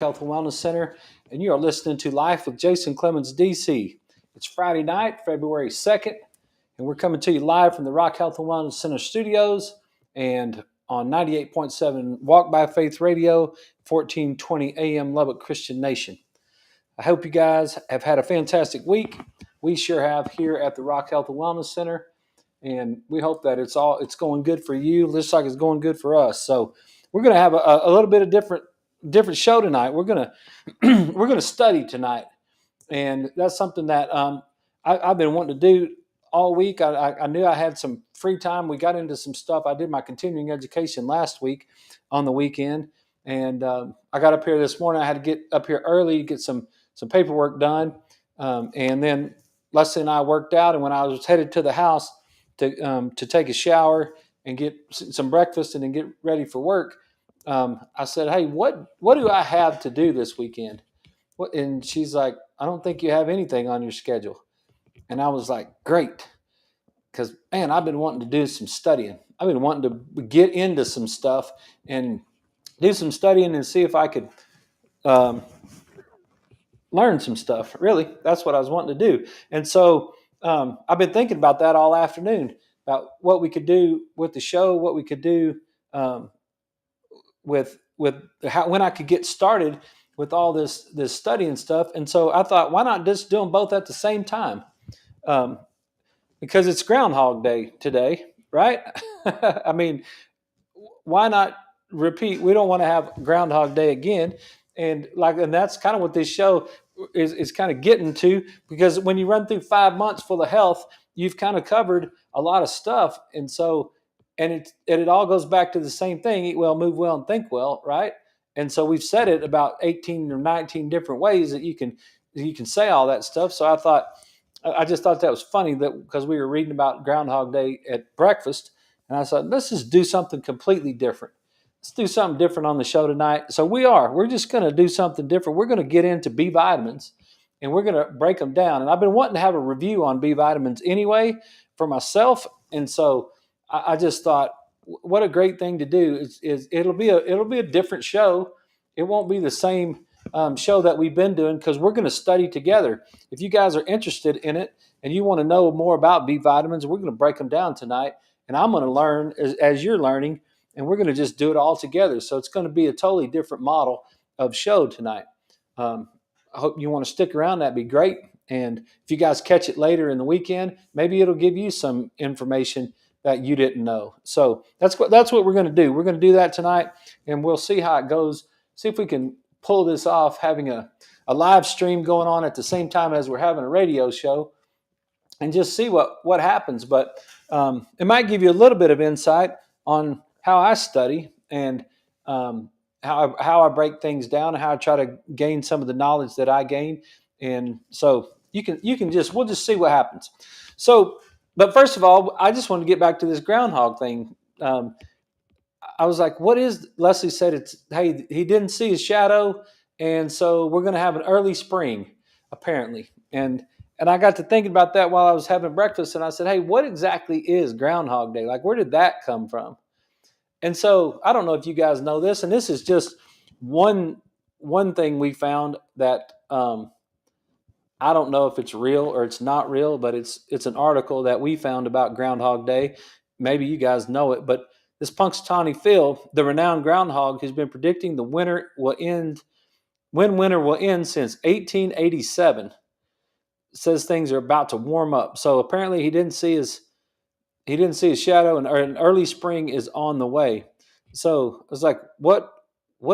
Health and Wellness Center, and you are listening to Life with Jason Clemmons, DC. It's Friday night, February 2nd, and we're coming to you live from the Rock Health and Wellness Center studios and on 98.7 Walk by Faith Radio, 1420 AM Lubbock Christian Nation. I hope you guys have had a fantastic week. We sure have here at the Rock Health and Wellness Center, and we hope that it's going good for you, just like it's going good for us. So we're going to have a little bit of different show tonight. We're gonna we're gonna study tonight, and that's something that I've been wanting to do all week. I knew I had some free time. We got into some stuff. I did my continuing education last week on the weekend, and I got up here this morning. I had to get up here early to get some paperwork done, and then Leslie and I worked out. And when I was headed to the house to take a shower and get some breakfast and then get ready for work, I said, "Hey, what do I have to do this weekend?" And she's like, "I don't think you have anything on your schedule." And I was like, "Great," because man, I've been wanting to do some studying. I've been wanting to get into some stuff and do some studying and see if I could um, learn some stuff. Really, that's what I was wanting to do. And so I've been thinking about that all afternoon, about what we could do with the show, what we could do um, with how, when I could get started with all this studying stuff. And so I thought, why not just do them both at the same time? Um, because it's Groundhog Day today, right? I mean, why not repeat? We don't want to have Groundhog Day again. And that's kind of what this show is kind of getting to, because when you run through 5 months full of health, you've kind of covered a lot of stuff. And so, it all goes back to the same thing: eat well, move well, and think well, right? And so we've said it about 18 or 19 different ways that you can say all that stuff. So I just thought that was funny, that because we were reading about Groundhog Day at breakfast, and I thought, let's just do something completely different. Let's do something different on the show tonight. So we're just going to do something different. We're going to get into B vitamins, and we're going to break them down. And I've been wanting to have a review on B vitamins anyway for myself. And so I just thought, what a great thing to do. Is it'll be a different show. It won't be the same show that we've been doing, because we're going to study together. If you guys are interested in it and you want to know more about B vitamins, we're going to break them down tonight, and I'm going to learn as you're learning, and we're going to just do it all together. So it's going to be a totally different model of show tonight. I hope you want to stick around. That'd be great. And if you guys catch it later in the weekend, maybe it'll give you some information that you didn't know. So that's what we're going to do. We're going to do that tonight, and we'll see how it goes. See if we can pull this off, having a live stream going on at the same time as we're having a radio show, and just see what happens. But it might give you a little bit of insight on how I study, and how I break things down, and how I try to gain some of the knowledge that I gain. And so we'll just see what happens. So, but first of all, I just want to get back to this groundhog thing. I was like, what is, Leslie said, hey, he didn't see his shadow, and so we're going to have an early spring, apparently. And I got to thinking about that while I was having breakfast, and I said, hey, what exactly is Groundhog Day? Like, where did that come from? And so I don't know if you guys know this, and this is just one thing we found that I don't know if it's real or it's not real, but it's an article that we found about Groundhog Day. Maybe you guys know it, but this Punxsutawney Phil, the renowned groundhog, has been predicting when winter will end since 1887. Says things are about to warm up. So apparently he didn't see his shadow, and an early spring is on the way. So I was like, what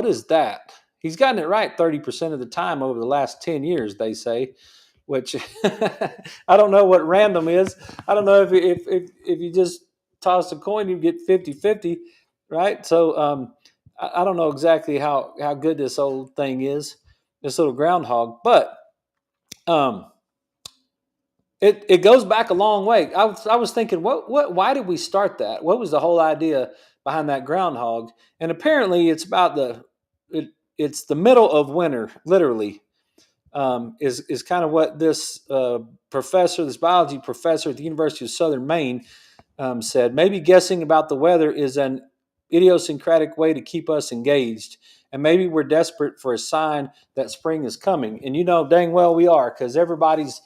is that? He's gotten it right 30% of the time over the last 10 years, they say, which I don't know what random is. I don't know if you just toss a coin, you get 50-50, right? So I don't know exactly how good this old thing is, this little groundhog, but it goes back a long way. I was thinking, why did we start that? What was the whole idea behind that groundhog? And apparently it's about it's the middle of winter, literally, is kind of what this this biology professor at the University of Southern Maine said. Maybe guessing about the weather is an idiosyncratic way to keep us engaged, and maybe we're desperate for a sign that spring is coming. And dang well we are, because everybody's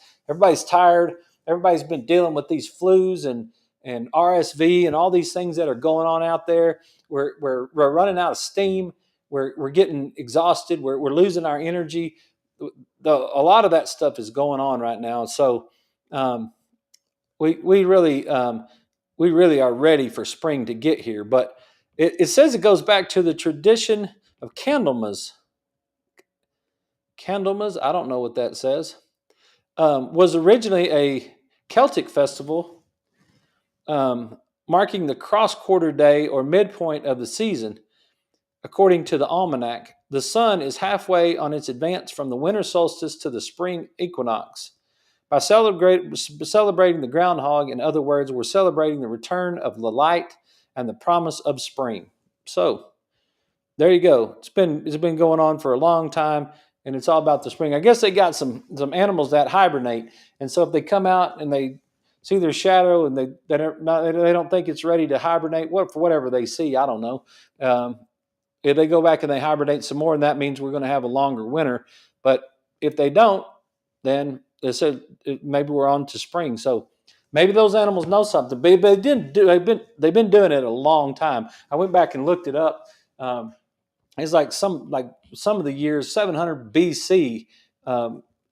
tired. Everybody's been dealing with these flus and RSV and all these things that are going on out there. We're running out of steam. We're getting exhausted. We're losing our energy. A lot of that stuff is going on right now. So we really are ready for spring to get here. But it says it goes back to the tradition of Candlemas. Candlemas, I don't know what that says. Was originally a Celtic festival marking the cross-quarter day or midpoint of the season. According to the almanac, the sun is halfway on its advance from the winter solstice to the spring equinox. By celebrating the groundhog, in other words, we're celebrating the return of the light and the promise of spring. So there you go. It's been going on for a long time, and it's all about the spring. I guess they got some animals that hibernate, and so if they come out and they see their shadow and they don't think it's ready to hibernate, for whatever they see, I don't know. If they go back and they hibernate some more, and that means we're going to have a longer winter. But if they don't, then they said maybe we're on to spring. So maybe those animals know something. But they didn't do. They've been doing it a long time. I went back and looked it up. It's like some of the years 700 BC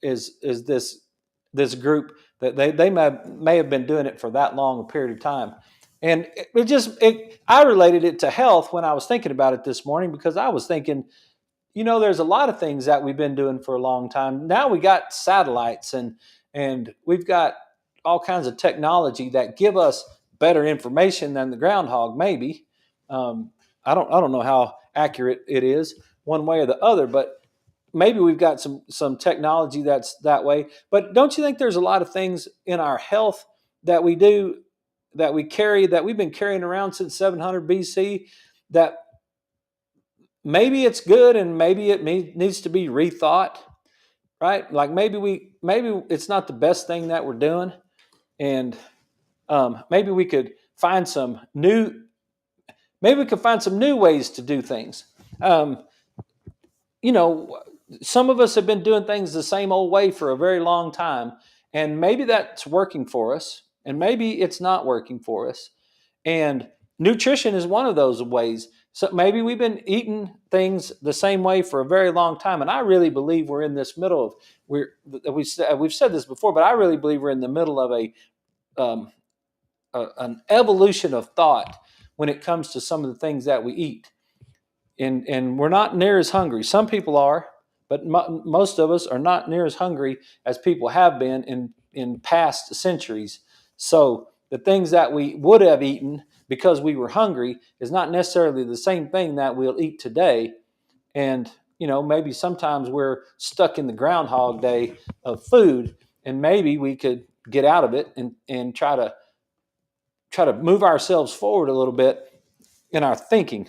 is this group that they may have been doing it for that long a period of time. And I related it to health when I was thinking about it this morning, because I was thinking, there's a lot of things that we've been doing for a long time. Now we got satellites and we've got all kinds of technology that give us better information than the groundhog, maybe. I don't know how accurate it is one way or the other, but maybe we've got some technology that's that way. But don't you think there's a lot of things in our health that we do, that we carry, that we've been carrying around since 700 BC, that maybe it's good and maybe it needs to be rethought, right? Like maybe it's not the best thing that we're doing, and maybe we could find some new ways to do things. Some of us have been doing things the same old way for a very long time, and maybe that's working for us, and maybe it's not working for us. And nutrition is one of those ways. So maybe we've been eating things the same way for a very long time, and I really believe we're in this middle of we've said this before, but I really believe we're in the middle of an evolution of thought when it comes to some of the things that we eat. And we're not near as hungry. Some people are, but most of us are not near as hungry as people have been in past centuries. So the things that we would have eaten because we were hungry is not necessarily the same thing that we'll eat today. And, maybe sometimes we're stuck in the Groundhog Day of food, and maybe we could get out of it and try to move ourselves forward a little bit in our thinking,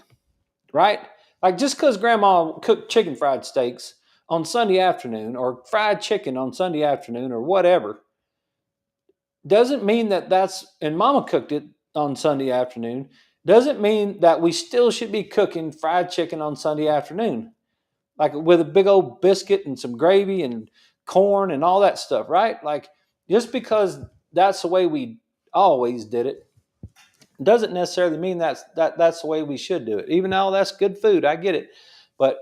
right? Like, just because grandma cooked chicken fried steaks on Sunday afternoon, or fried chicken on Sunday afternoon, or whatever, doesn't mean and mama cooked it on Sunday afternoon, doesn't mean that we still should be cooking fried chicken on Sunday afternoon, like with a big old biscuit and some gravy and corn and all that stuff, right? Like, just because that's the way we always did it doesn't necessarily mean that's the way we should do it. Even though that's good food, I get it. But,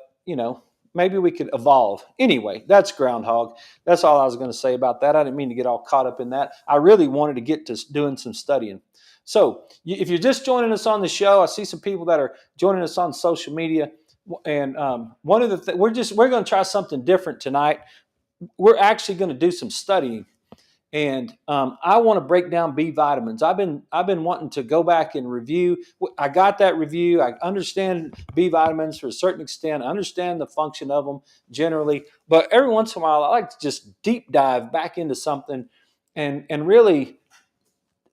maybe we could evolve. Anyway, that's groundhog. That's all I was going to say about that. I didn't mean to get all caught up in that. I really wanted to get to doing some studying. So if you're just joining us on the show, I see some people that are joining us on social media. And one of the we're going to try something different tonight. We're actually going to do some studying. And I want to break down B vitamins. I've been wanting to go back and review. I got that review. I understand B vitamins to a certain extent. I understand the function of them generally. But every once in a while, I like to just deep dive back into something and really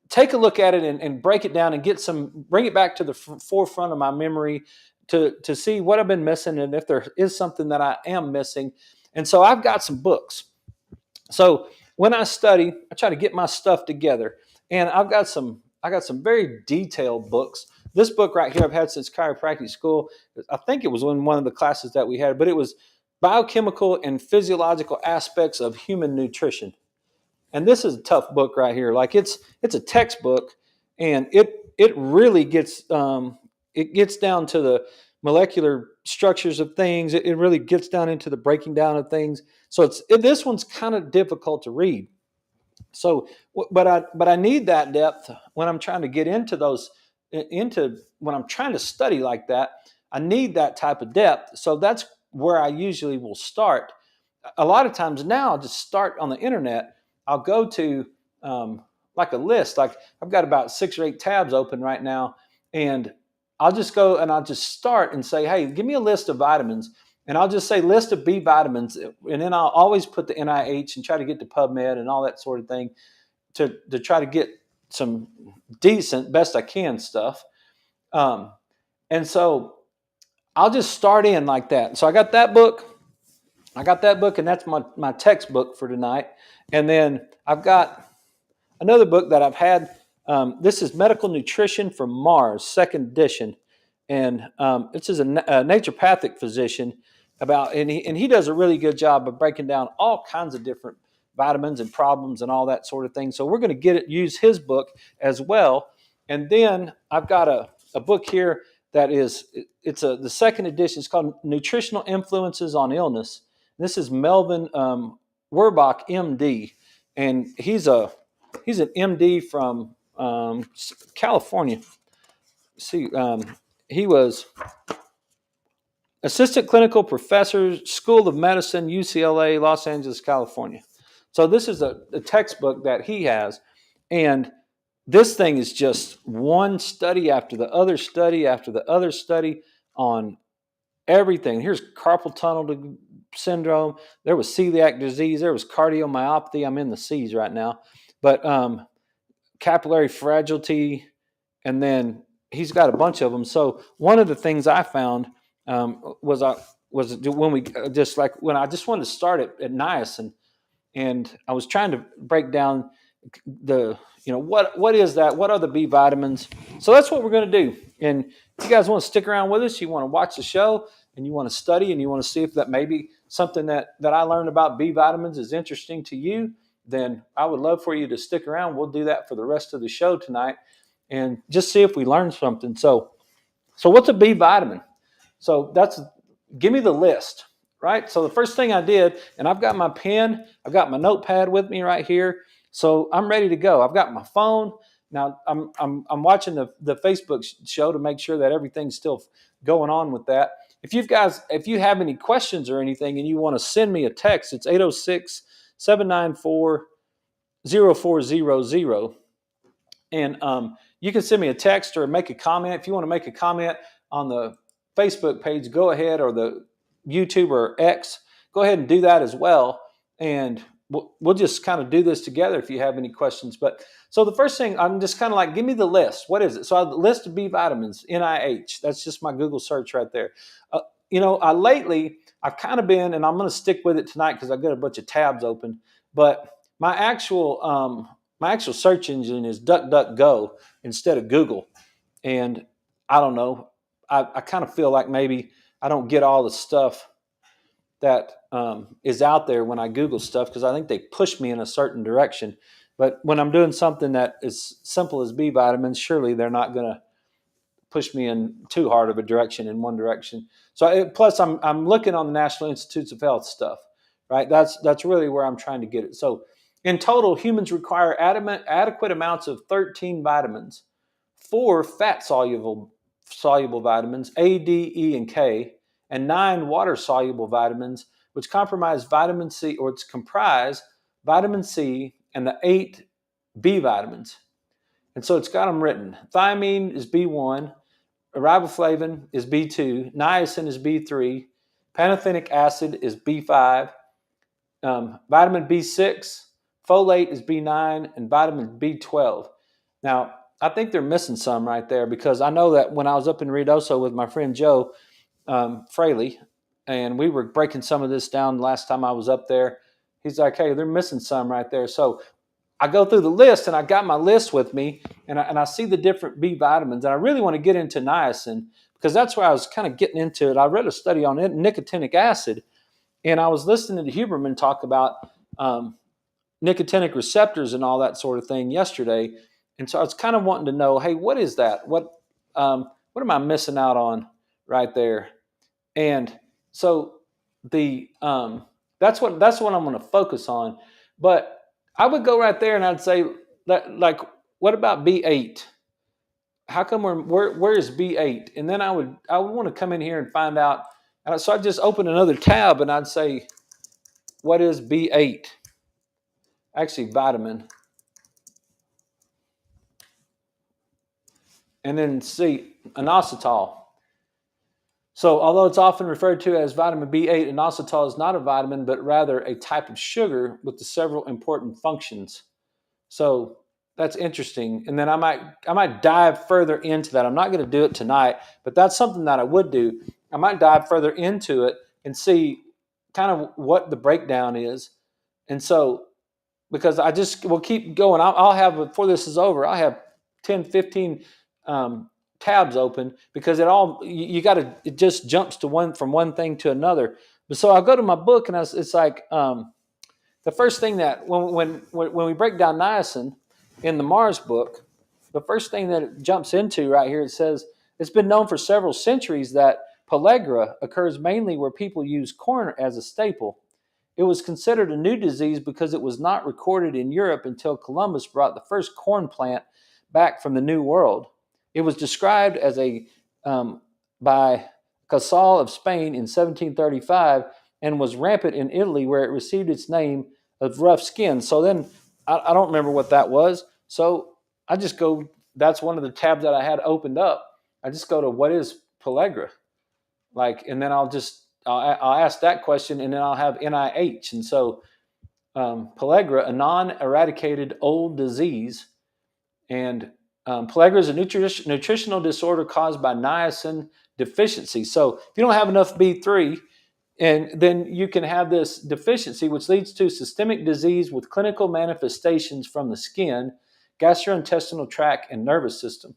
take a look at it and break it down and bring it back to the forefront of my memory to see what I've been missing and if there is something that I am missing. And so I've got some books. So when I study, I try to get my stuff together, and I got some very detailed books this book right here I've had since chiropractic school. I think it was in one of the classes that we had, but it was Biochemical and Physiological Aspects of Human Nutrition. And this is a tough book right here. Like it's a textbook, and it really gets it gets down to the molecular structures of things. It really gets down into the breaking down of things. So this one's kind of difficult to read. So, but I need that depth when I'm trying to get into when I'm trying to study like that. I need that type of depth. So that's where I usually will start. A lot of times now, I'll just start on the internet. I'll go to like a list. Like I've got about 6 or 8 tabs open right now, and I'll just go and I'll just start and say, hey, give me a list of vitamins. And I'll just say list of B vitamins, and then I'll always put the NIH and try to get to PubMed and all that sort of thing to try to get some decent, best I can stuff. And so I'll just start in like that. So I got that book, and that's my textbook for tonight. And then I've got another book that I've had. This is Medical Nutrition from Mars, 2nd edition. And this is a naturopathic physician and he does a really good job of breaking down all kinds of different vitamins and problems and all that sort of thing. So we're going to use his book as well. And then I've got a book here that is, the 2nd edition. It's called Nutritional Influences on Illness. This is Melvin Werbach, MD, and he's an MD from California. See, he was assistant clinical professor, School of Medicine, UCLA, Los Angeles, California. So this is a textbook that he has, and this thing is just one study after the other study after the other study on everything. Here's carpal tunnel syndrome. There was celiac disease. There was cardiomyopathy. I'm in the C's right now, but capillary fragility, and then he's got a bunch of them. So one of the things I found was when I just wanted to start at niacin, and I was trying to break down what is that? What are the B vitamins? So that's what we're going to do. And if you guys want to stick around with us, you want to watch the show, and you want to study, and you want to see if that maybe something that I learned about B vitamins is interesting to you, then I would love for you to stick around. We'll do that for the rest of the show tonight, and just see if we learn something. So what's a B vitamin? So give me the list, right? So the first thing I did, and I've got my pen, I've got my notepad with me right here. So I'm ready to go. I've got my phone. Now I'm watching the Facebook show to make sure that everything's still going on with that. If you have any questions or anything and you want to send me a text, it's 806-794-0400. And you can send me a text or make a comment. If you want to make a comment on the Facebook page, go ahead, or the YouTube or X, go ahead and do that as well. And we'll just kind of do this together if you have any questions. But so the first thing, I'm just kind of like, give me the list. What is it? So I list of B vitamins, NIH. That's just my Google search right there. Lately I've kind of been, and I'm going to stick with it tonight because I've got a bunch of tabs open. But my actual search engine is DuckDuckGo instead of Google. And I don't know. I kind of feel like maybe I don't get all the stuff that is out there when I Google stuff, because I think they push me in a certain direction. But when I'm doing something that is simple as B vitamins, surely they're not going to push me in too hard of a direction in one direction. So plus I'm looking on the National Institutes of Health stuff, right? That's really where I'm trying to get it. So in total, humans require adequate amounts of 13 vitamins, 4 fat-soluble vitamins, A, D, E, and K, and 9 water-soluble vitamins, which comprise vitamin C and the 8 B vitamins. And so it's got them written. Thiamine is B1, riboflavin is B2, niacin is B3, pantothenic acid is B5, vitamin B6, folate is B9, and vitamin B12. Now, I think they're missing some right there, because I know that when I was up in Ruidoso with my friend Joe Fraley, and we were breaking some of this down last time I was up there, he's like, hey, they're missing some right there. So I go through the list, and I got my list with me, and I see the different B vitamins, and I really want to get into niacin because that's where I was kind of getting into it. I read a study on nicotinic acid, and I was listening to Huberman talk about nicotinic receptors and all that sort of thing yesterday, and so I was kind of wanting to know, hey, what is that? What am I missing out on right there? And so the that's what I'm going to focus on. But I would go right there and I'd say that, like, what about B8? How come where is B8? And then I would want to come in here and find out. So I'd just open another tab and I'd say, what is B8? Actually, vitamin. And then see, inositol. So although it's often referred to as vitamin B8, inositol is not a vitamin, but rather a type of sugar with the several important functions. So that's interesting. And then I might dive further into that. I'm not going to do it tonight, but that's something that I would do. I might dive further into it and see kind of what the breakdown is. And so, because we'll keep going. I'll have, before this is over, I'll have 10, 15 tabs open, because it just jumps to from one thing to another. But so I'll go to my book, and it's like, the first thing that when we break down niacin in the Mars book, the first thing that it jumps into right here, it says it's been known for several centuries that pellagra occurs mainly where people use corn as a staple. It was considered a new disease because it was not recorded in Europe until Columbus brought the first corn plant back from the New World. It was described as by Casal of Spain in 1735 and was rampant in Italy, where it received its name of rough skin. So then I don't remember what that was. So I just go, that's one of the tabs that I had opened up. I just go to, what is pellagra? And then I'll ask that question, and then I'll have NIH. And so pellagra, a non-eradicated old disease, and pellagra is a nutritional disorder caused by niacin deficiency. So if you don't have enough B3, and then you can have this deficiency, which leads to systemic disease with clinical manifestations from the skin, gastrointestinal tract, and nervous system.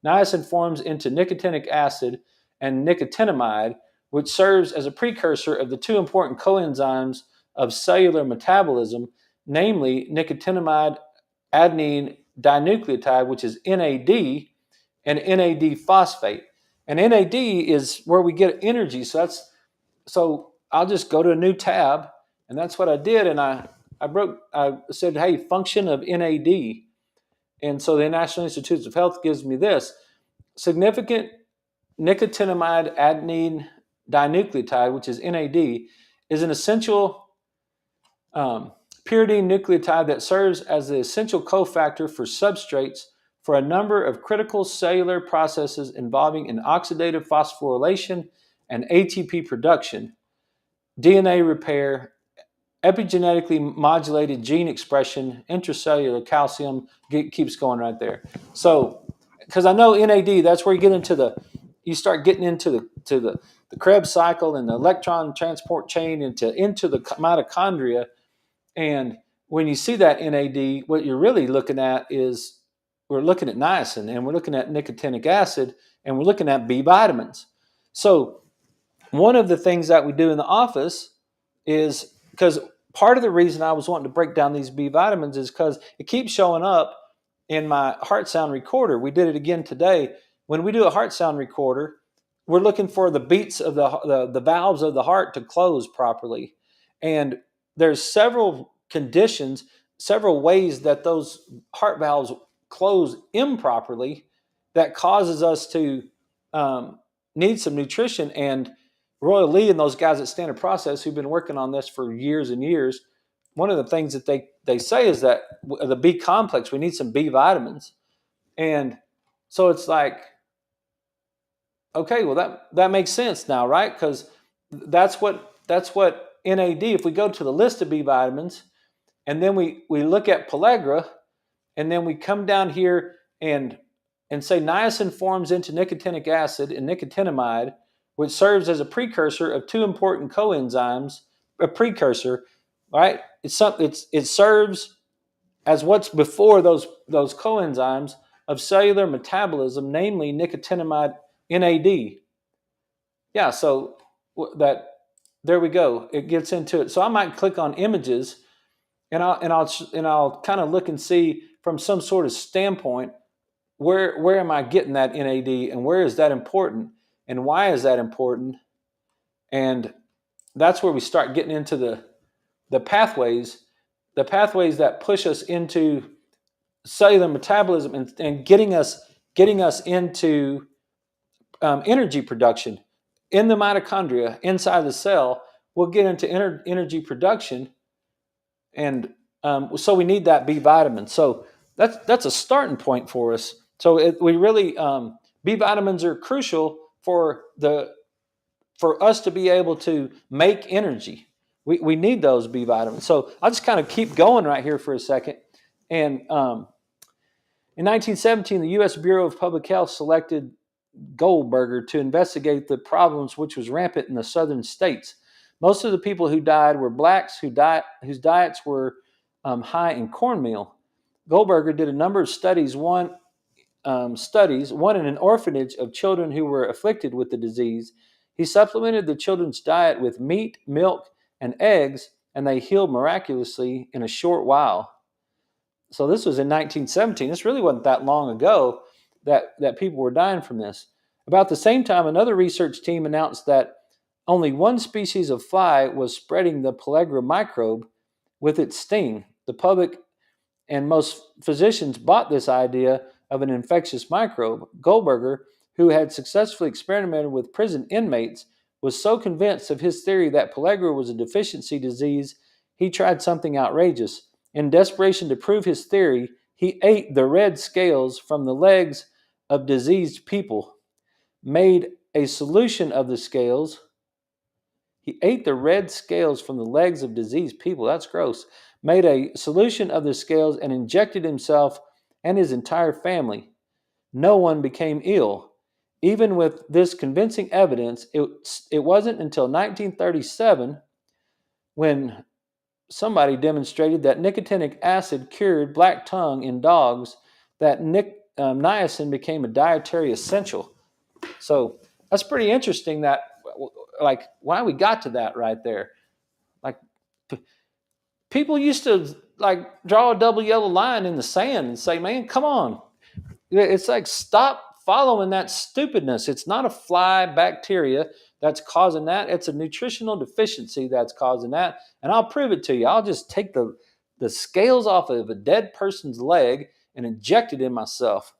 Niacin forms into nicotinic acid and nicotinamide, which serves as a precursor of the two important coenzymes of cellular metabolism, namely nicotinamide adenine dinucleotide, which is NAD, and NAD phosphate. And NAD is where we get energy. So I'll just go to a new tab, and that's what I did. And I said, hey, function of NAD. And so the National Institutes of Health gives me this: significant nicotinamide adenine dinucleotide, which is NAD, is an essential pyridine nucleotide that serves as the essential cofactor for substrates for a number of critical cellular processes involving an oxidative phosphorylation and ATP production, DNA repair, epigenetically modulated gene expression, intracellular calcium, keeps going right there. So, because I know NAD, that's where you start getting into the Krebs cycle and the electron transport chain into the mitochondria. And when you see that NAD, what you're really looking at is, we're looking at niacin, and we're looking at nicotinic acid, and we're looking at B vitamins. So one of the things that we do in the office is, because part of the reason I was wanting to break down these B vitamins is because it keeps showing up in my heart sound recorder. We did it again today. When we do a heart sound recorder, we're looking for the beats of the valves of the heart to close properly. And there's several conditions, several ways that those heart valves close improperly that causes us to need some nutrition. And Royal Lee and those guys at Standard Process, who've been working on this for years and years, one of the things that they say is that the B complex, we need some B vitamins. And so it's like, okay, well that makes sense now, right? Because that's what NAD, if we go to the list of B vitamins, and then we look at pellagra, and then we come down here and say niacin forms into nicotinic acid and nicotinamide, which serves as a precursor of two important coenzymes, a precursor, right? It serves as what's before those coenzymes of cellular metabolism, namely nicotinamide NAD. Yeah, so that there we go. It gets into it. So I might click on images, and I'll kind of look and see from some sort of standpoint where am I getting that NAD, and where is that important, and why is that important, and that's where we start getting into the pathways, that push us into cellular metabolism, and getting us into energy production in the mitochondria inside the cell. We'll get into energy production, and so we need that B vitamin. So that's a starting point for us. So we really B vitamins are crucial for us to be able to make energy. We need those B vitamins. So I'll just kind of keep going right here for a second. And in 1917, the U.S. Bureau of Public Health selected Goldberger to investigate the problems which was rampant in the southern states. Most of the people who died were blacks whose diets were high in cornmeal. Goldberger did a number of studies. One in an orphanage of children who were afflicted with the disease. He supplemented the children's diet with meat, milk, and eggs, and they healed miraculously in a short while. So this was in 1917. This really wasn't that long ago that people were dying from this. About the same time, another research team announced that only one species of fly was spreading the pellagra microbe with its sting. The public and most physicians bought this idea of an infectious microbe. Goldberger, who had successfully experimented with prison inmates, was so convinced of his theory that pellagra was a deficiency disease, he tried something outrageous. In desperation to prove his theory, he ate the red scales from the legs of diseased people, made a solution of the scales. He ate the red scales from the legs of diseased people. That's gross. Made a solution of the scales and injected himself and his entire family. No one became ill. Even with this convincing evidence, it wasn't until 1937 when somebody demonstrated that nicotinic acid cured black tongue in dogs that niacin became a dietary essential. So that's pretty interesting that, like, why we got to that right there. Like, people used to, like, draw a double yellow line in the sand and say, man, come on. It's like, stop following that stupidness. It's not a fly bacteria that's causing that. It's a nutritional deficiency that's causing that. And I'll prove it to you. I'll just take the scales off of a dead person's leg and inject it in myself.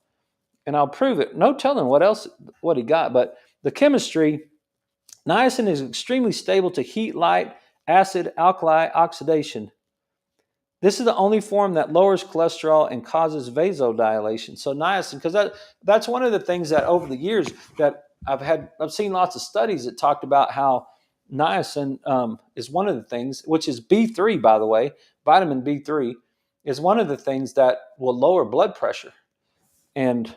And I'll prove it. No telling what he got. But the chemistry, niacin is extremely stable to heat, light, acid, alkali, oxidation. This is the only form that lowers cholesterol and causes vasodilation. So niacin, because that's one of the things that over the years that I've seen lots of studies that talked about how niacin is one of the things, which is B3, by the way, vitamin B3 is one of the things that will lower blood pressure. And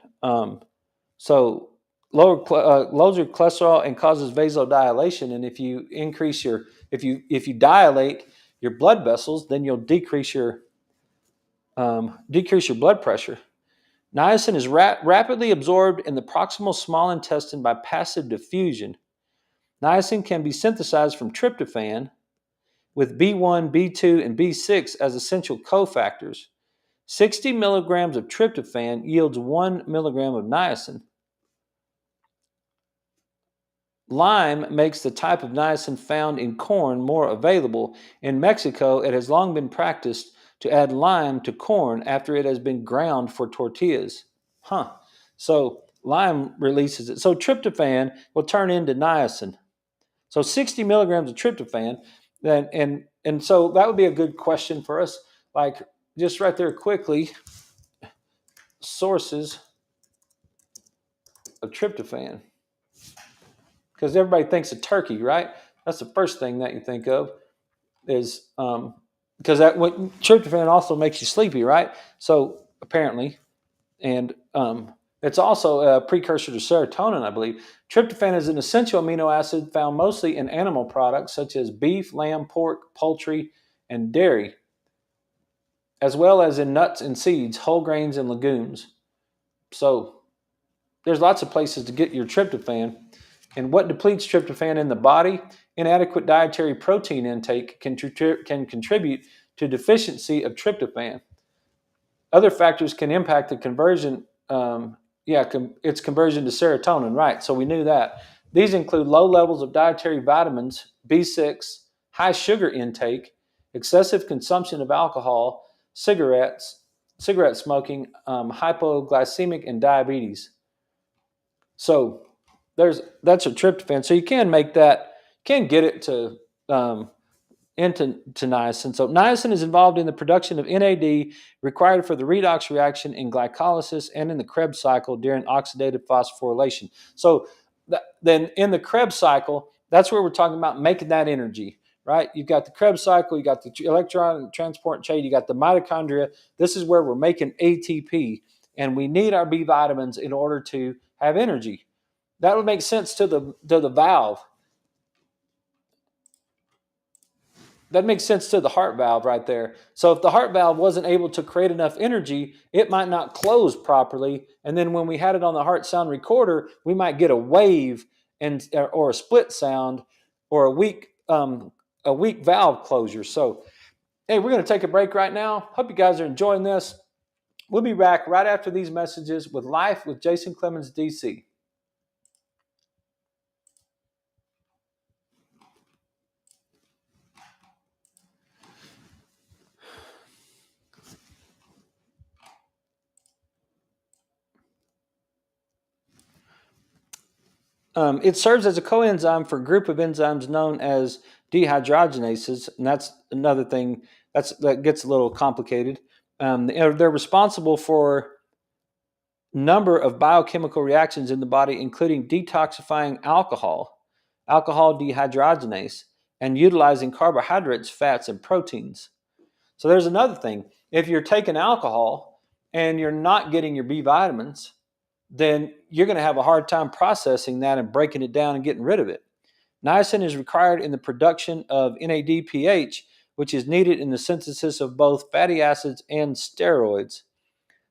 so lowers your cholesterol and causes vasodilation. And if you increase if you dilate your blood vessels, then you'll decrease your blood pressure. Niacin is rapidly absorbed in the proximal small intestine by passive diffusion. Niacin can be synthesized from tryptophan with B1, B2, and B6 as essential cofactors. 60 milligrams of tryptophan yields 1 milligram of niacin. Lime makes the type of niacin found in corn more available. In Mexico, it has long been practiced to add lime to corn after it has been ground for tortillas. So lime releases it. So tryptophan will turn into niacin. So 60 milligrams of tryptophan. And so that would be a good question for us. Like, just right there quickly, sources of tryptophan. Because everybody thinks of turkey, right? That's the first thing that you think of is because tryptophan also makes you sleepy, right? So apparently, and it's also a precursor to serotonin, I believe. Tryptophan is an essential amino acid found mostly in animal products such as beef, lamb, pork, poultry, and dairy. as well as in nuts and seeds, whole grains, and legumes. So there's lots of places to get your tryptophan. And what depletes tryptophan in the body? Inadequate dietary protein intake can contribute to deficiency of tryptophan. Other factors can impact the conversion, its conversion to serotonin, right? So we knew that. These include low levels of dietary vitamins, B6, high sugar intake, excessive consumption of alcohol, cigarette smoking, hypoglycemic, and diabetes. So that's a tryptophan. So you can make that, can get it to into niacin. So niacin is involved in the production of NAD required for the redox reaction in glycolysis and in the Krebs cycle during oxidative phosphorylation. So then in the Krebs cycle, that's where we're talking about making that energy, right? You've got the Krebs cycle, you got the electron transport chain, you got the mitochondria. This is where we're making ATP, and we need our B vitamins in order to have energy. That would make sense to the valve. That makes sense to the heart valve right there. So if the heart valve wasn't able to create enough energy, it might not close properly. And then when we had it on the heart sound recorder, we might get a wave or a split sound or a weak valve closure. So, hey, we're going to take a break right now. Hope you guys are enjoying this. We'll be back right after these messages with Life with Jason Clemmons, DC. It serves as a coenzyme for a group of enzymes known as dehydrogenases, and that's another thing that gets a little complicated. They're responsible for a number of biochemical reactions in the body, including detoxifying alcohol dehydrogenase, and utilizing carbohydrates, fats, and proteins. So there's another thing. If you're taking alcohol and you're not getting your B vitamins, then you're going to have a hard time processing that and breaking it down and getting rid of it. Niacin is required in the production of NADPH, which is needed in the synthesis of both fatty acids and steroids.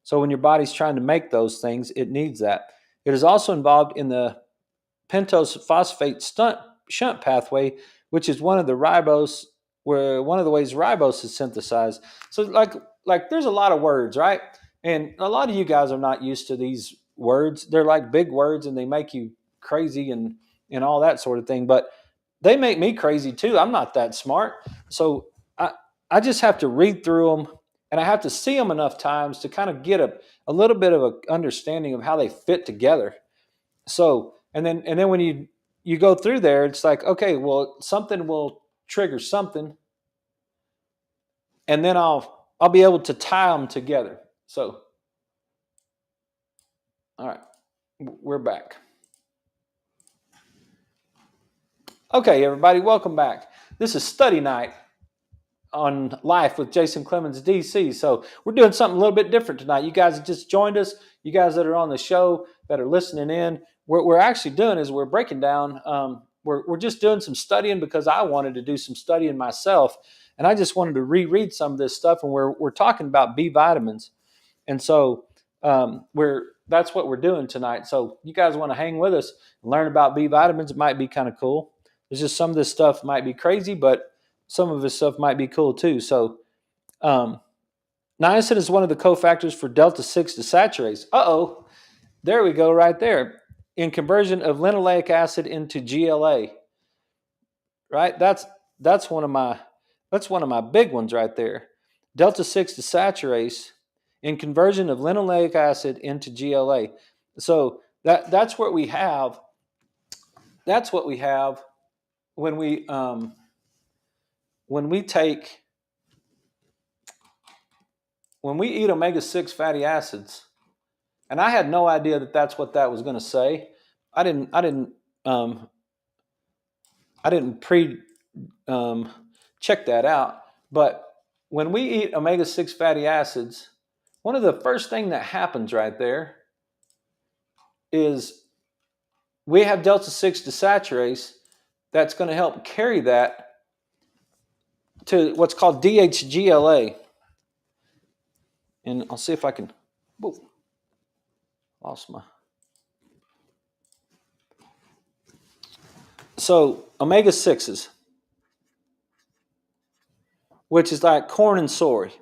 So when your body's trying to make those things, it needs that. It is also involved in the pentose phosphate shunt pathway, which is one of the ways ribose is synthesized. So like there's a lot of words, right? And a lot of you guys are not used to these words. They're like big words and they make you crazy and all that sort of thing. But they make me crazy too. I'm not that smart. So I just have to read through them, and I have to see them enough times to kind of get a little bit of an understanding of how they fit together. So, and then when you go through there, it's like, okay, well, something will trigger something, and then I'll be able to tie them together. So, all right, we're back. Okay, everybody, welcome back. This is study night on Life with Jason Clemmons, DC. So we're doing something a little bit different tonight. You guys have just joined us. You guys that are on the show that are listening in, what we're actually doing is we're breaking down. We're just doing some studying because I wanted to do some studying myself, and I just wanted to reread some of this stuff. And we're talking about B vitamins, and so that's what we're doing tonight. So you guys want to hang with us and learn about B vitamins? It might be kind of cool. There's just some of this stuff might be crazy, but some of this stuff might be cool too. So, niacin is one of the cofactors for delta-6 desaturase. There we go, right there. In conversion of linoleic acid into GLA, right? That's one of my big ones right there. Delta-6 desaturase in conversion of linoleic acid into GLA. So that's what we have. That's what we have when we eat omega-6 fatty acids. And I had no idea that that's what that was going to say. I didn't check that out. But when we eat omega-6 fatty acids, one of the first thing that happens right there is we have delta-6 desaturase that's going to help carry that to what's called DHGLA. And I'll see if I can. Whoa, lost my. So omega 6s, which is like corn and soy.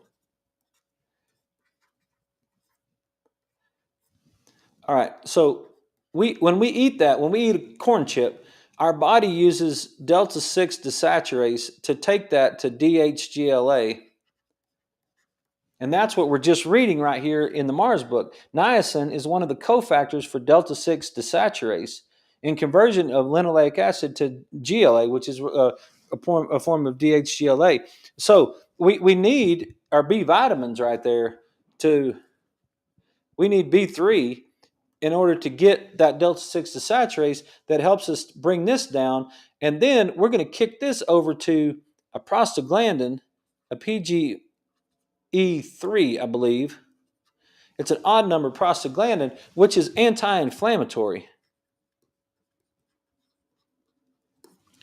All right. So when we eat that, when we eat a corn chip, our body uses delta 6 desaturase to take that to DHGLA. And that's what we're just reading right here in the Mars book. Niacin is one of the cofactors for delta 6 desaturase in conversion of linoleic acid to GLA, which is a form of DHGLA. So we need our B vitamins right there we need B3 in order to get that delta 6 desaturase that helps us bring this down. And then we're going to kick this over to a prostaglandin, a PGE3, I believe. It's an odd number prostaglandin, which is anti-inflammatory.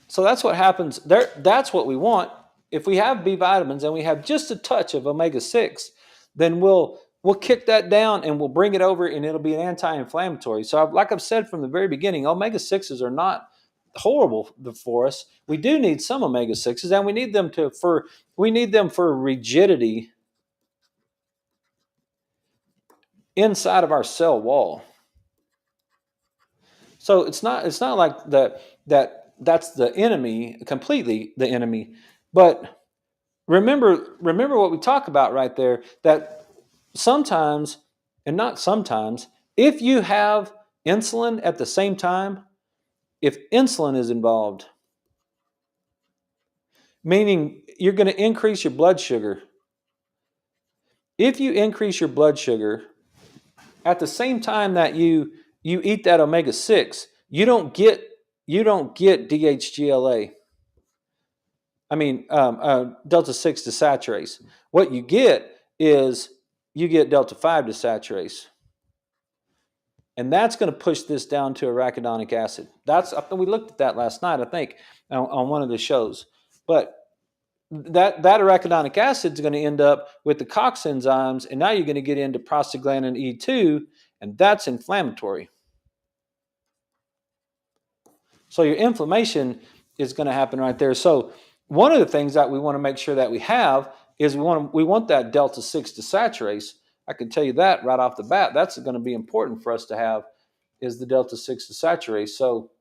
So that's what happens there. That's what we want. If we have B vitamins and we have just a touch of omega 6, then we'll kick that down and we'll bring it over and it'll be an anti-inflammatory. So like I've said from the very beginning, omega 6s are not horrible for us. We do need some omega 6s, and we need them for rigidity inside of our cell wall. So it's not like that's the enemy, completely the enemy. But remember what we talk about right there, that sometimes, and not sometimes, if you have insulin at the same time, if insulin is involved, meaning you're going to increase your blood sugar. If you increase your blood sugar at the same time that you eat that omega 6, you don't get DHGLA. I mean, delta 6 desaturase. What you get is you get delta 5 desaturase. And that's going to push this down to arachidonic acid. We looked at that last night, I think, on one of the shows. But that arachidonic acid is going to end up with the COX enzymes, and now you're going to get into prostaglandin E2, and that's inflammatory. So your inflammation is going to happen right there. So one of the things that we want to make sure that we have is we want that delta 6 desaturase. I can tell you that right off the bat. That's going to be important for us to have, is the delta 6 desaturase. So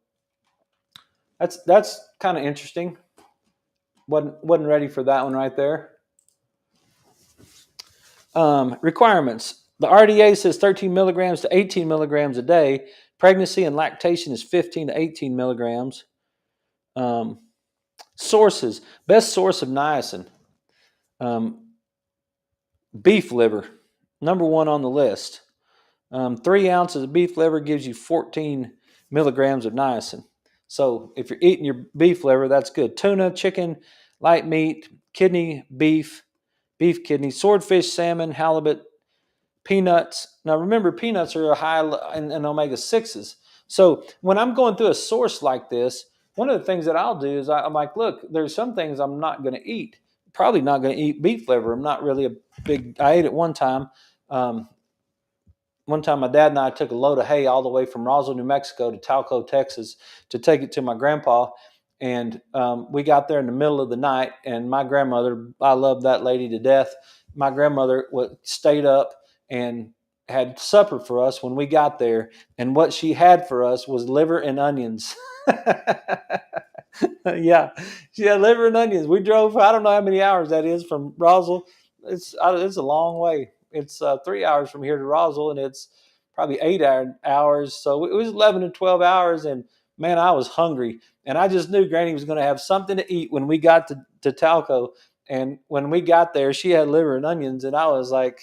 that's kind of interesting. Wasn't ready for that one right there. Requirements. The RDA says 13 milligrams to 18 milligrams a day. Pregnancy and lactation is 15 to 18 milligrams. Sources. Best source of niacin. Beef liver. Number one on the list. 3 ounces of beef liver gives you 14 milligrams of niacin. So if you're eating your beef liver, that's good. Tuna, chicken, light meat, kidney, beef kidney, swordfish, salmon, halibut, peanuts. Now remember, peanuts are high in omega 6s. So when I'm going through a source like this, one of the things that I'll do is I'm like, look, there's some things I'm not going to eat. Probably not going to eat beef liver. I'm not really I ate it one time. One time my dad and I took a load of hay all the way from Roswell, New Mexico to Talco, Texas to take it to my grandpa. And we got there in the middle of the night, and my grandmother, I love that lady to death. My grandmother stayed up and had supper for us when we got there. And what she had for us was liver and onions. Yeah, she had liver and onions. We drove, I don't know how many hours that is from Roswell. It's a long way. It's 3 hours from here to Roswell, and it's probably 8 hours. So it was 11 to 12 hours, and man, I was hungry. And I just knew Granny was going to have something to eat when we got to Talco. And when we got there, she had liver and onions, and I was like,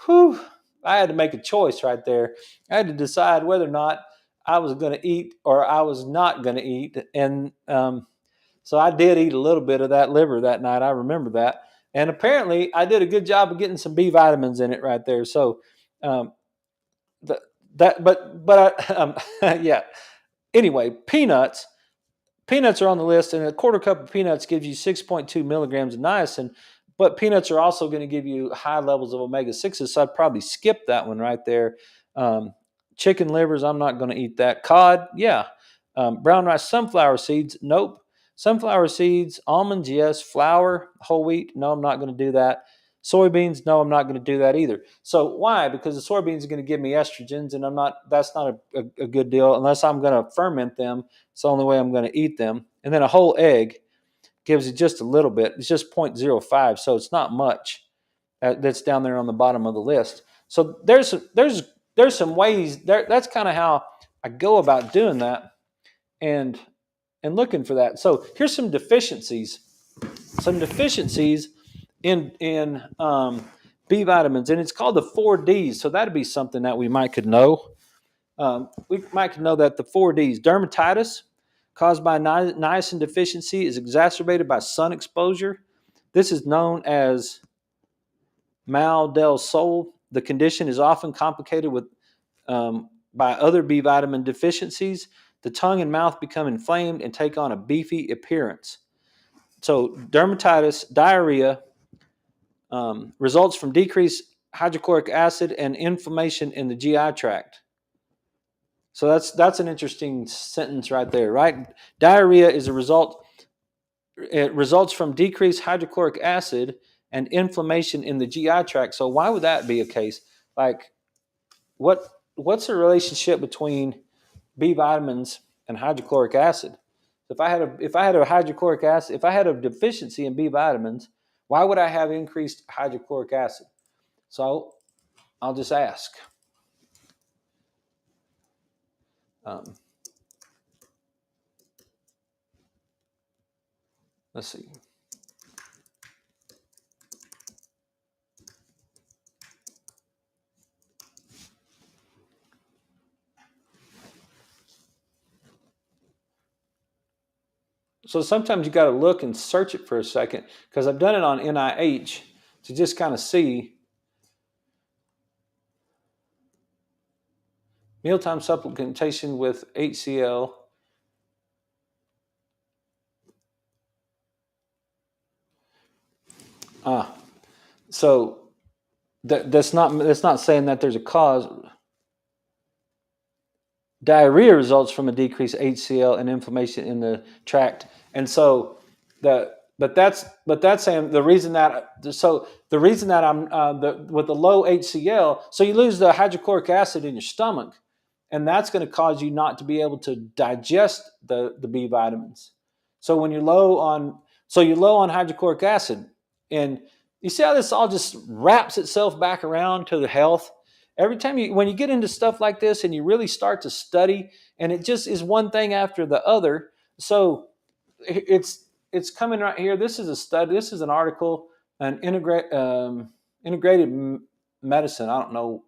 whew, I had to make a choice right there. I had to decide whether or not I was going to eat or I was not going to eat. And so I did eat a little bit of that liver that night. I remember that. And apparently I did a good job of getting some B vitamins in it right there. So yeah. Anyway, peanuts are on the list, and a quarter cup of peanuts gives you 6.2 milligrams of niacin. But peanuts are also going to give you high levels of omega-6s, so I'd probably skip that one right there. Chicken livers, I'm not going to eat that. Cod, yeah. Brown rice, sunflower seeds, nope. Sunflower seeds, almonds, yes. Flour, whole wheat, no, I'm not going to do that. Soybeans, no, I'm not going to do that either. So why? Because the soybeans are going to give me estrogens, and that's not a good deal unless I'm going to ferment them. It's the only way I'm going to eat them. And then a whole egg gives you just a little bit. It's just 0.05, so it's not much that's down there on the bottom of the list. So there's some ways there. That's kind of how I go about doing that and looking for that. So here's some deficiencies. Some deficiencies in B vitamins, and it's called the 4Ds. So that'd be something that we might could know. We might know that the 4Ds, dermatitis caused by niacin deficiency, is exacerbated by sun exposure. This is known as mal del sol. The condition is often complicated with by other B vitamin deficiencies. The tongue and mouth become inflamed and take on a beefy appearance. So dermatitis, diarrhea, results from decreased hydrochloric acid and inflammation in the GI tract. So that's an interesting sentence right there, right? Diarrhea is a result. It results from decreased hydrochloric acid and inflammation in the GI tract. So why would that be a case? Like, what's the relationship between B vitamins and hydrochloric acid? If I had a hydrochloric acid, if I had a deficiency in B vitamins, why would I have increased hydrochloric acid? So I'll just ask. Let's see. So sometimes you got to look and search it for a second, because I've done it on NIH to just kind of see mealtime supplementation with HCl. So that's not saying that there's a cause. Diarrhea results from a decreased HCl and inflammation in the tract, and so that's saying the reason that I'm with the low HCl, so you lose the hydrochloric acid in your stomach, and that's going to cause you not to be able to digest the B vitamins. So when you're low on hydrochloric acid, and you see how this all just wraps itself back around to the health. Every time when you get into stuff like this and you really start to study, and it just is one thing after the other. So it's coming right here. This is a study. This is an article, an integrated medicine. I don't know.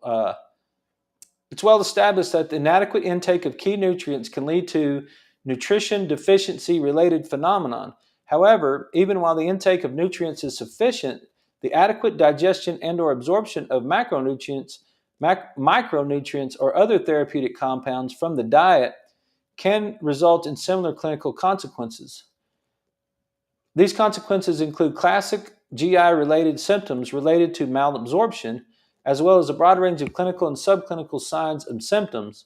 It's well established that the inadequate intake of key nutrients can lead to nutrition deficiency related phenomenon. However, even while the intake of nutrients is sufficient, the adequate digestion and or absorption of micronutrients or other therapeutic compounds from the diet can result in similar clinical consequences. These consequences include classic GI-related symptoms related to malabsorption, as well as a broad range of clinical and subclinical signs and symptoms.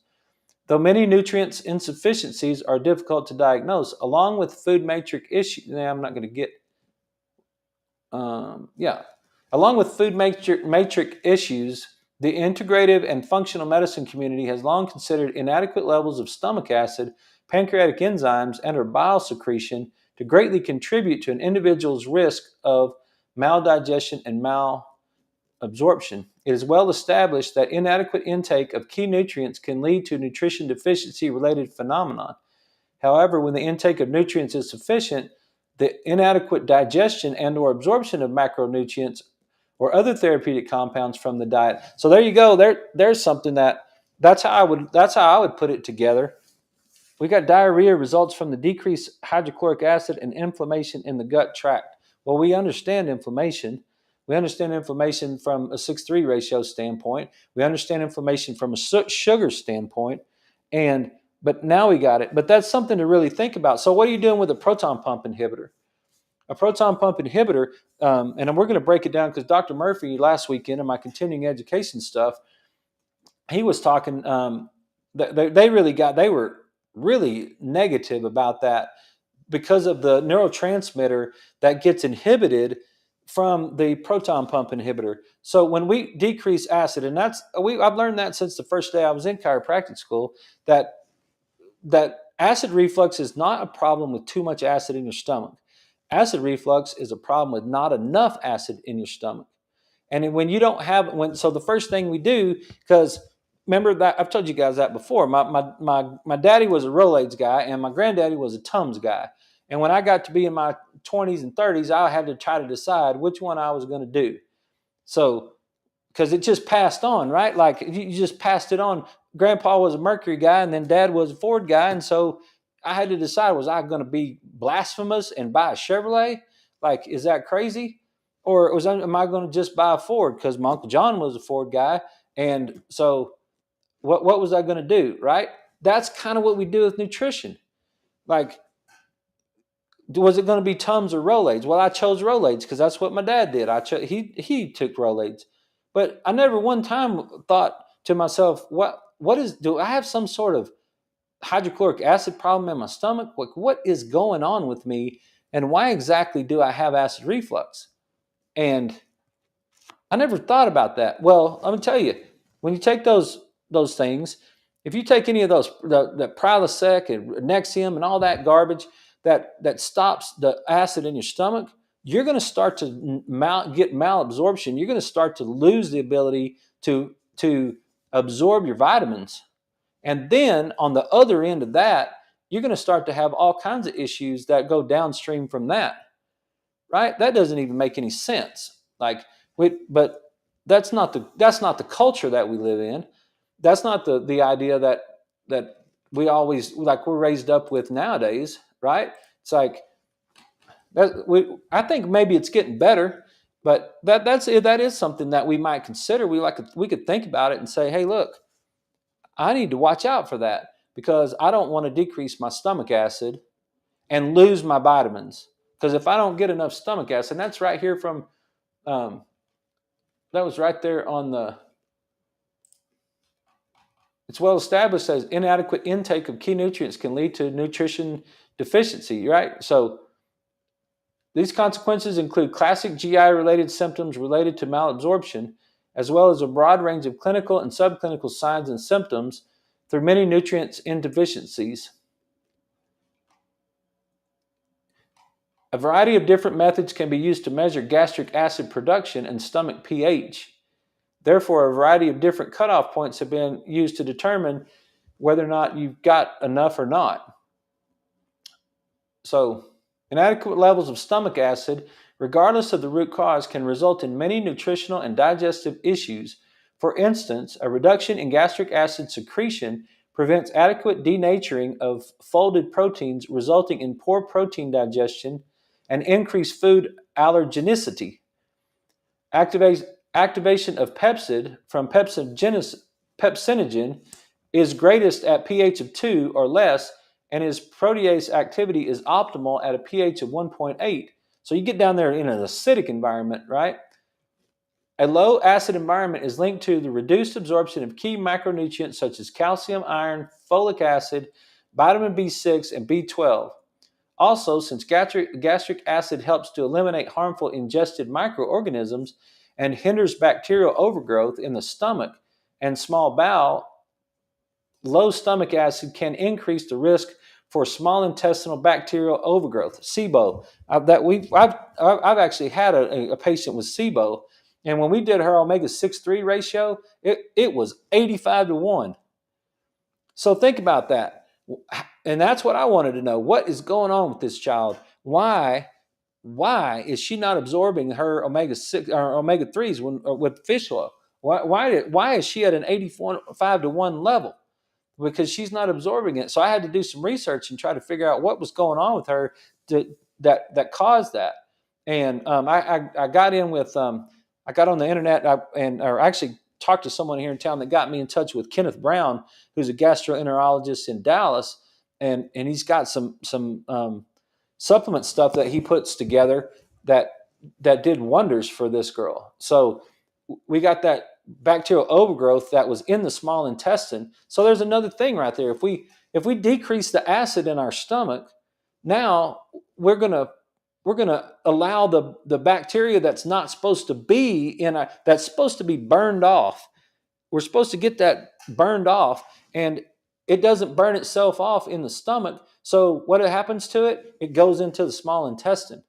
Though many nutrients insufficiencies are difficult to diagnose, along with food matrix issues, I'm not going to get, along with food matrix issues, the integrative and functional medicine community has long considered inadequate levels of stomach acid, pancreatic enzymes, and or bile secretion to greatly contribute to an individual's risk of maldigestion and malabsorption. It is well established that inadequate intake of key nutrients can lead to nutrition deficiency related phenomenon. However, when the intake of nutrients is sufficient, the inadequate digestion and or absorption of macronutrients or other therapeutic compounds from the diet. So there you go. There's something that's how I would put it together. We got diarrhea results from the decreased hydrochloric acid and inflammation in the gut tract. Well, we understand inflammation. We understand inflammation from a 6:3 ratio standpoint. We understand inflammation from a sugar standpoint. But now we got it. But that's something to really think about. So what are you doing with a proton pump inhibitor? a proton pump inhibitor, and we're going to break it down because Dr. Murphy last weekend in my continuing education stuff, he was talking. They were really negative about that because of the neurotransmitter that gets inhibited from the proton pump inhibitor. So when we decrease acid, and I've learned that since the first day I was in chiropractic school, that acid reflux is not a problem with too much acid in your stomach. Acid reflux is a problem with not enough acid in your stomach. And when you don't have, so the first thing we do, because remember that I've told you guys that before. My daddy was a Rolaids guy, and my granddaddy was a Tums guy. And when I got to be in my 20s and 30s, I had to try to decide which one I was going to do. So, because it just passed on, right? Like you just passed it on. Grandpa was a Mercury guy, and then Dad was a Ford guy, and so I had to decide: was I going to be blasphemous and buy a Chevrolet? Like, is that crazy? Or am I going to just buy a Ford because my Uncle John was a Ford guy, and so what was I going to do, right? That's kind of what we do with nutrition. Like, was it going to be Tums or Rolaids? Well, I chose Rolaids because that's what my dad did. He took Rolaids, but I never one time thought to myself, do I have some sort of hydrochloric acid problem in my stomach? What is going on with me, and why exactly do I have acid reflux? And I never thought about that. Well, let me tell you, when you take those things, if you take any of those, the Prilosec and Nexium and all that garbage that stops the acid in your stomach, you're going to start to get malabsorption. You're going to start to lose the ability to absorb your vitamins. And then on the other end of that, you're going to start to have all kinds of issues that go downstream from that. Right? That doesn't even make any sense. But that's not the culture that we live in. That's not the idea that we always like we're raised up with nowadays, right? It's like I think maybe it's getting better, but that is something that we might consider. We could think about it and say, hey, look, I need to watch out for that because I don't want to decrease my stomach acid and lose my vitamins. Because if I don't get enough stomach acid, and that's right here from, that was right there on the, it's well established as inadequate intake of key nutrients can lead to nutrition deficiency, right? So these consequences include classic GI-related symptoms related to malabsorption, as well as a broad range of clinical and subclinical signs and symptoms through many nutrients insufficiencies. A variety of different methods can be used to measure gastric acid production and stomach pH. Therefore, a variety of different cutoff points have been used to determine whether or not you've got enough or not. So, inadequate levels of stomach acid, regardless of the root cause, can result in many nutritional and digestive issues. For instance, a reduction in gastric acid secretion prevents adequate denaturing of folded proteins, resulting in poor protein digestion and increased food allergenicity. Activation of pepsid from pepsinogen is greatest at pH of 2 or less, and its protease activity is optimal at a pH of 1.8. So you get down there in an acidic environment, right? A low acid environment is linked to the reduced absorption of key macronutrients such as calcium, iron, folic acid, vitamin B6, and B12. Also, since gastric acid helps to eliminate harmful ingested microorganisms and hinders bacterial overgrowth in the stomach and small bowel, low stomach acid can increase the risk for small intestinal bacterial overgrowth, SIBO. I've actually had a patient with SIBO, and when we did her omega-6-3 ratio, it was 85-1. So think about that. And that's what I wanted to know. What is going on with this child? Why is she not absorbing her omega-6 or omega-3s with fish oil? Why is she at an 85-1 level? Because she's not absorbing it. So I had to do some research and try to figure out what was going on with her that caused that. And I got in with I got on the internet or actually talked to someone here in town that got me in touch with Kenneth Brown, who's a gastroenterologist in Dallas, and he's got some supplement stuff that he puts together that did wonders for this girl. So we got that bacterial overgrowth that was in the small intestine. So there's another thing right there. If we decrease the acid in our stomach, now we're gonna allow the bacteria that's not supposed to be that's supposed to be burned off. We're supposed to get that burned off, and it doesn't burn itself off in the stomach. So what happens to it? It goes into the small intestine.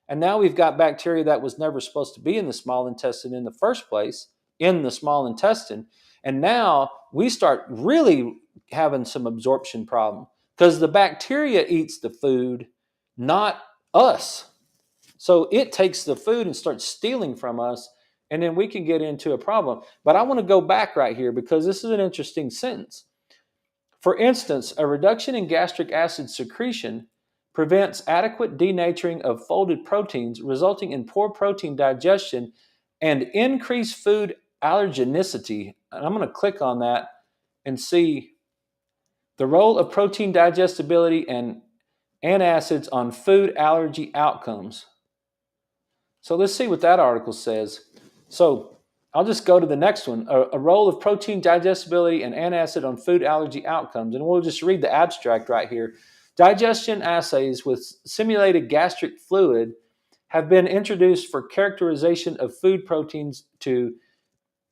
And now we've got bacteria that was never supposed to be in the small intestine in the first place, in the small intestine. And now we start really having some absorption problem because the bacteria eats the food, not us. So it takes the food and starts stealing from us, and then we can get into a problem. But I want to go back right here because this is an interesting sentence. For instance, a reduction in gastric acid secretion prevents adequate denaturing of folded proteins, resulting in poor protein digestion and increased food allergenicity. And I'm going to click on that and see the role of protein digestibility and antacids on food allergy outcomes. So let's see what that article says. So I'll just go to the next one. A role of protein digestibility and antacid on food allergy outcomes. And we'll just read the abstract right here. Digestion assays with simulated gastric fluid have been introduced for characterization of food proteins to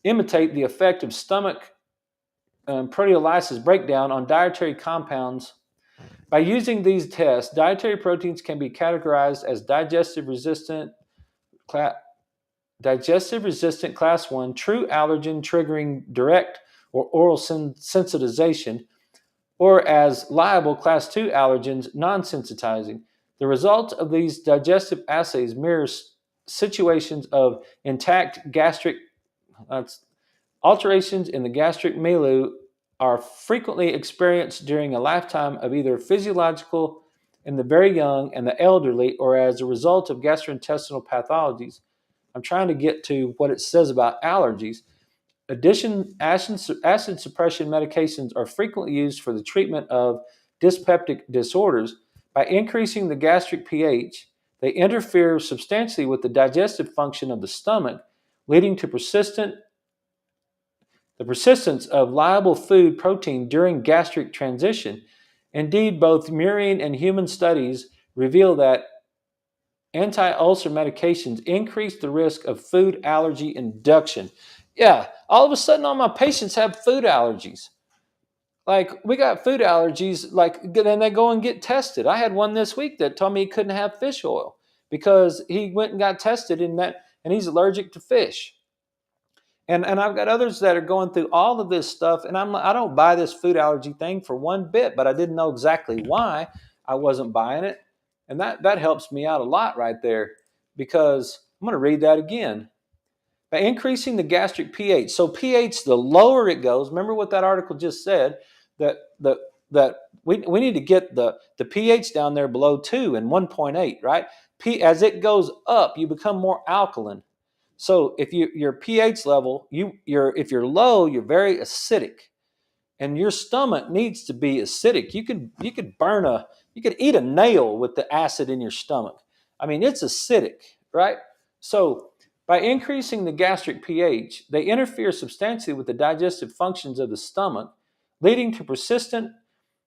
imitate the effect of stomach proteolysis breakdown on dietary compounds. By using these tests, dietary proteins can be categorized as digestive resistant class 1, true allergen triggering direct or oral sensitization, or as liable class 2 allergens non-sensitizing. The result of these digestive assays mirrors situations of intact gastric alterations in the gastric milieu are frequently experienced during a lifetime of either physiological in the very young and the elderly, or as a result of gastrointestinal pathologies. I'm trying to get to what it says about allergies. Acid suppression medications are frequently used for the treatment of dyspeptic disorders. By increasing the gastric pH, they interfere substantially with the digestive function of the stomach, leading to the persistence of liable food protein during gastric transition. Indeed, both murine and human studies reveal that anti-ulcer medications increase the risk of food allergy induction. Yeah, all of a sudden all my patients have food allergies. Like, we got food allergies, like, then they go and get tested. I had one this week that told me he couldn't have fish oil because he went and got tested and he's allergic to fish. And I've got others that are going through all of this stuff, and I don't buy this food allergy thing for one bit, but I didn't know exactly why I wasn't buying it. And that helps me out a lot right there, because I'm going to read that again. By increasing the gastric pH, so pH, the lower it goes, remember what that article just said, that we need to get the pH down there below 2 and 1.8, right? As it goes up, you become more alkaline. So if your pH level, if you're low, you're very acidic, and your stomach needs to be acidic. You could eat a nail with the acid in your stomach. I mean, it's acidic, right? So by increasing the gastric pH, they interfere substantially with the digestive functions of the stomach, leading to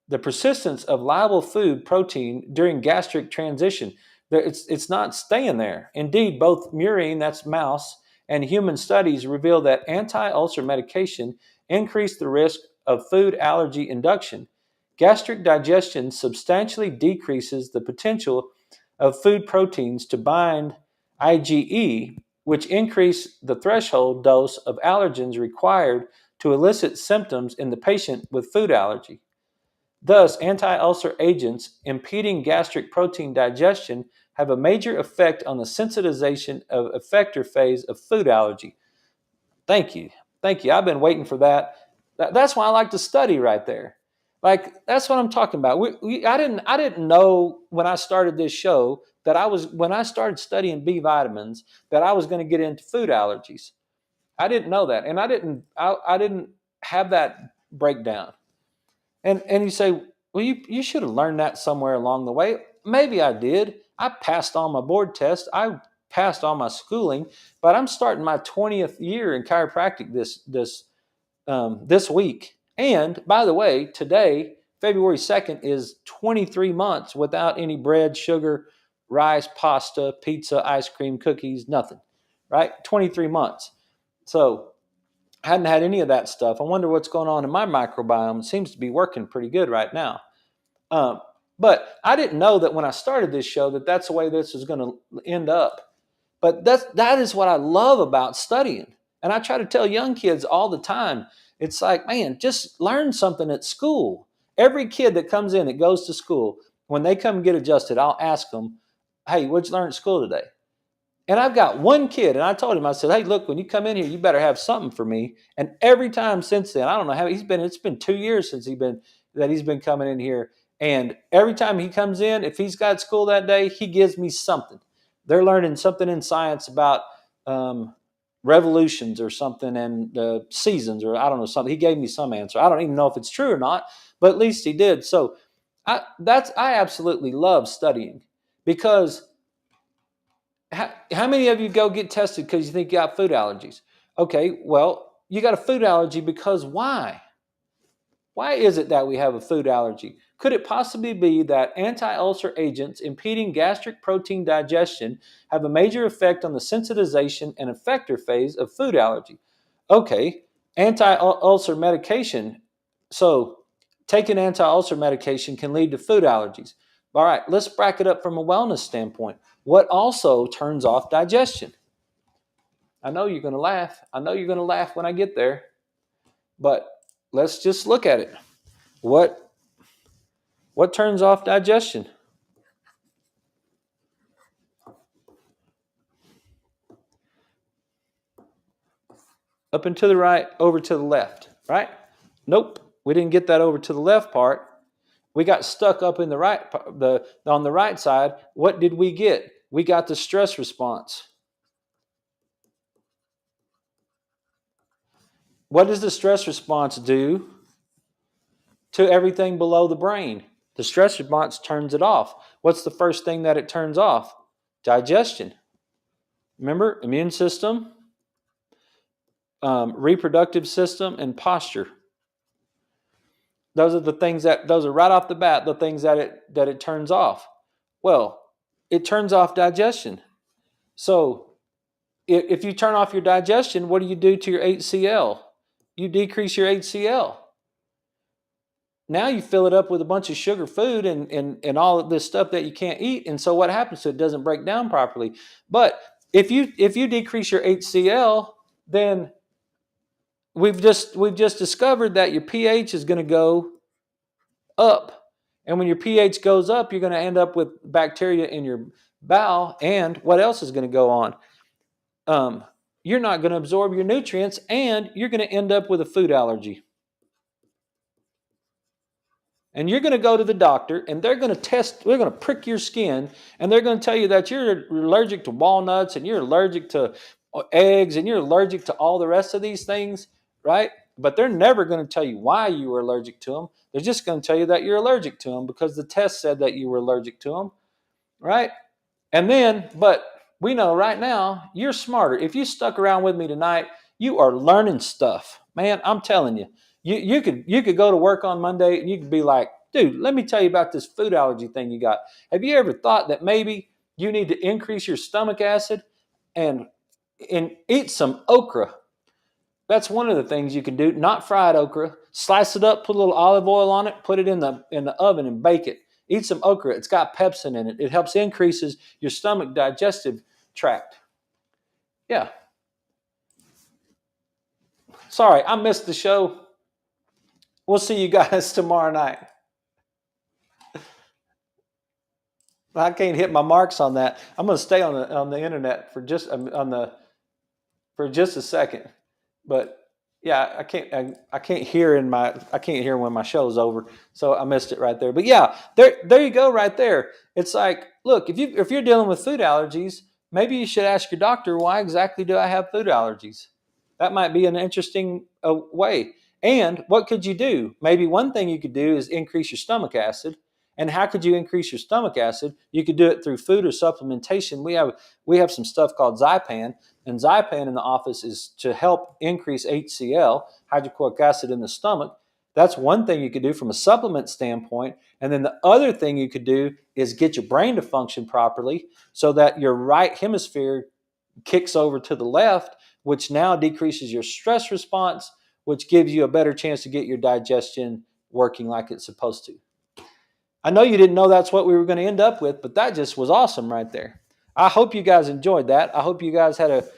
the persistence of liable food protein during gastric transition. It's not staying there. Indeed, both murine, that's mouse, and human studies reveal that anti-ulcer medication increase the risk of food allergy induction. Gastric digestion substantially decreases the potential of food proteins to bind IgE, which increase the threshold dose of allergens required to elicit symptoms in the patient with food allergy. Thus, anti-ulcer agents impeding gastric protein digestion have a major effect on the sensitization of effector phase of food allergy. Thank you. I've been waiting for that. That's why I like to study right there. Like, that's what I'm talking about. I didn't know when I started this show that when I started studying B vitamins, that I was going to get into food allergies. I didn't know that, and I didn't have that breakdown. And you say, well, you should have learned that somewhere along the way. maybe I did. I passed all my board tests. I passed all my schooling, but I'm starting my 20th year in chiropractic this week. And by the way, today, February 2nd, is 23 months without any bread, sugar, rice, pasta, pizza, ice cream, cookies, nothing, right? 23 months. So I hadn't had any of that stuff. I wonder what's going on in my microbiome. It seems to be working pretty good right now. Um, but I didn't know that when I started this show that that's the way this is going to end up. But that is what I love about studying. And I try to tell young kids all the time, it's like, man, just learn something at school. Every kid that comes in that goes to school, when they come get adjusted, I'll ask them, hey, what'd you learn at school today? And I've got one kid, and I told him, I said, hey, look, when you come in here, you better have something for me. And every time since then, I don't know how it's been 2 years since he's been coming in here. And every time he comes in, if he's got school that day, he gives me something. They're learning something in science about revolutions or something, and seasons, or I don't know, something. He gave me some answer. I don't even know if it's true or not, but at least he did. So I absolutely love studying, because how many of you go get tested because you think you got food allergies? Okay, well, you got a food allergy because why? Why is it that we have a food allergy? Could it possibly be that anti-ulcer agents impeding gastric protein digestion have a major effect on the sensitization and effector phase of food allergy? Okay, anti-ulcer medication. So taking anti-ulcer medication can lead to food allergies. All right, let's back it up from a wellness standpoint. What also turns off digestion? I know you're going to laugh. I know you're going to laugh when I get there. But let's just look at it. What turns off digestion? Up and to the right, over to the left, right? Nope, we didn't get that over to the left part. We got stuck up in the right, on the right side. What did we get? We got the stress response. What does the stress response do to everything below the brain? The stress response turns it off. What's the first thing that it turns off? Digestion. Remember, immune system, reproductive system, and posture. Those are right off the bat, the things that it turns off. Well, it turns off digestion. So if you turn off your digestion, what do you do to your HCl? You decrease your HCl. Now you fill it up with a bunch of sugar food and all of this stuff that you can't eat. And so what happens to it? It doesn't break down properly. But if you decrease your HCl, then we've just discovered that your pH is going to go up. And when your pH goes up, you're going to end up with bacteria in your bowel. And what else is going to go on? You're not going to absorb your nutrients, and you're going to end up with a food allergy. And you're going to go to the doctor, and they're going to prick your skin, and they're going to tell you that you're allergic to walnuts, and you're allergic to eggs, and you're allergic to all the rest of these things, right? But they're never going to tell you why you were allergic to them. They're just going to tell you that you're allergic to them because the test said that you were allergic to them, right? And then, but we know right now, you're smarter. If you stuck around with me tonight, you are learning stuff. Man, I'm telling you. You could go to work on Monday and you could be like, dude, let me tell you about this food allergy thing you got. Have you ever thought that maybe you need to increase your stomach acid and eat some okra? That's one of the things you can do. Not fried okra. Slice it up, put a little olive oil on it, put it in the oven and bake it. Eat some okra. It's got pepsin in it. It helps increases your stomach digestive tract. Yeah. Sorry, I missed the show. We'll see you guys tomorrow night. I can't hit my marks on that. I'm going to stay on the internet for just a second. But yeah, I can't hear when my show's over. So I missed it right there. But yeah, there you go right there. It's like, look, if you're dealing with food allergies, maybe you should ask your doctor, why exactly do I have food allergies? That might be an interesting way. And what could you do? Maybe one thing you could do is increase your stomach acid. And how could you increase your stomach acid? You could do it through food or supplementation. We have some stuff called Zypan, and Zypan in the office is to help increase HCl, hydrochloric acid, in the stomach. That's one thing you could do from a supplement standpoint. And then the other thing you could do is get your brain to function properly so that your right hemisphere kicks over to the left, which now decreases your stress response, which gives you a better chance to get your digestion working like it's supposed to. I know you didn't know that's what we were going to end up with, but that just was awesome right there. I hope you guys enjoyed that. I hope you guys had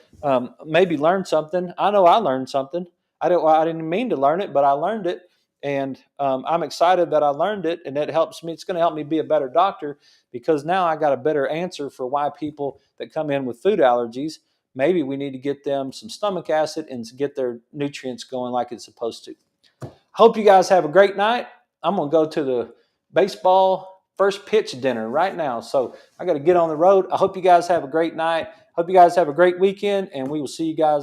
maybe learned something. I know I learned something. I didn't mean to learn it, but I learned it, and I'm excited that I learned it, and it helps me. It's going to help me be a better doctor because now I got a better answer for why people that come in with food allergies, maybe we need to get them some stomach acid and get their nutrients going like it's supposed to. Hope you guys have a great night. I'm going to go to the baseball first pitch dinner right now. So I got to get on the road. I hope you guys have a great night. Hope you guys have a great weekend, and we will see you guys